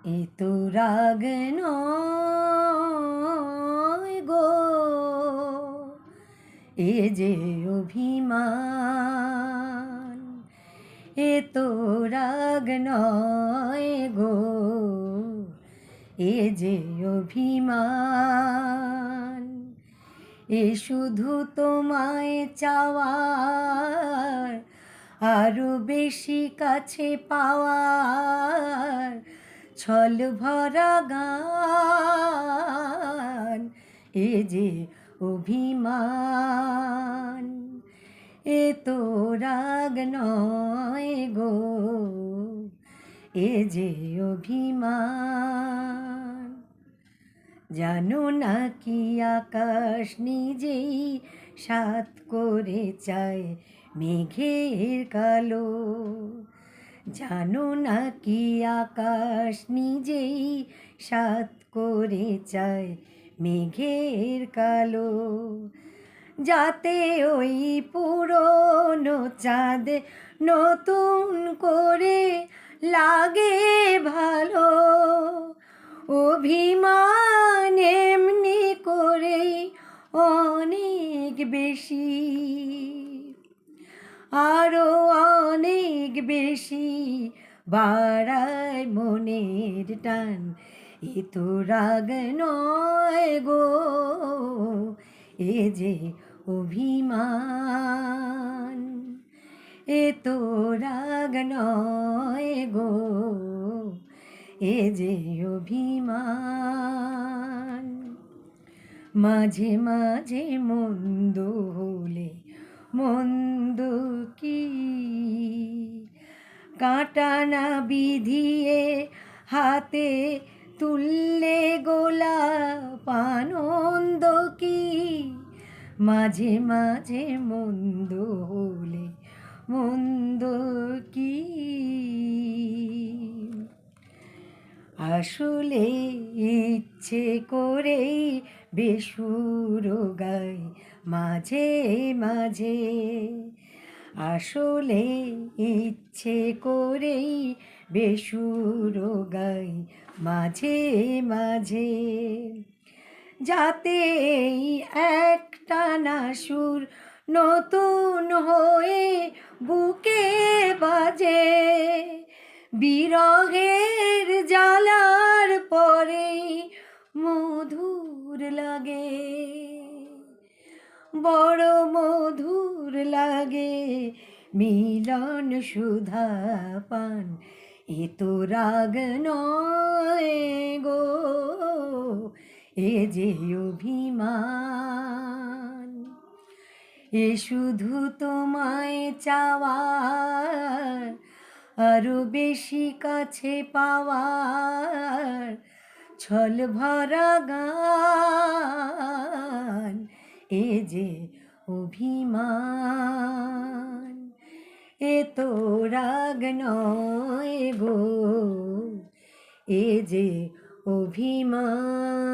এ তো রাগ নয় গো, এ যে অভিমান। এ তো রাগ নয় গো, এ যে অভিমান। এ শুধু তোমায় চাওয়ার, আরো বেশি কাছে পাওয়ার ছল ভরা গান। এ যে অভিমান, এ তো রাগ নয় গো, এ যে অভিমান। জানো না কি আকাশ নিজেই সাৎ করে চায় মেঘের কালো। জানো না কি আকাশ নিজেই সাৎ করে চায় মেঘের কালো। যাতে ওই পুরনো চাঁদ নতুন করে লাগে ভালো। অভিমান এমনি করেই অনেক বেশি, আরো অনেক বেশি বাড়ায় মনের টান। এ তো রাগ নয় গো, এ যে অভিমান। এ তো রাগ নয় গো, এ যে অভিমান। মাঝে মাঝে মন্দ হলে মন্দ কি কাঁটা না বিধিয়ে হাতে তুললে গোলাপ আনন্দ কি। মাঝে মাঝে মন্দ হলে মন্দ কি, আসলে ইচ্ছে করেই বেসুর গাই মাঝে মাঝে। আসলে ইচ্ছে করেই বেসুর গাই মাঝে মাঝে। যাতে এই একটানা সুর নতুন হয়ে বুকে বাজে। বিরহের জ্বালার পরে মধুর লাগে, বড় মধুর লাগে মিলন সুধা পান। এ তো রাগ নয় গো, এ যে অভিমান। এ শুধু তোমায় চাওয়ার, আরো বেশি কাছে পাওয়ার ছল ভরা গান। এ যে অভিমান, এ তো রাগ নয় গো, এ যে অভিমান।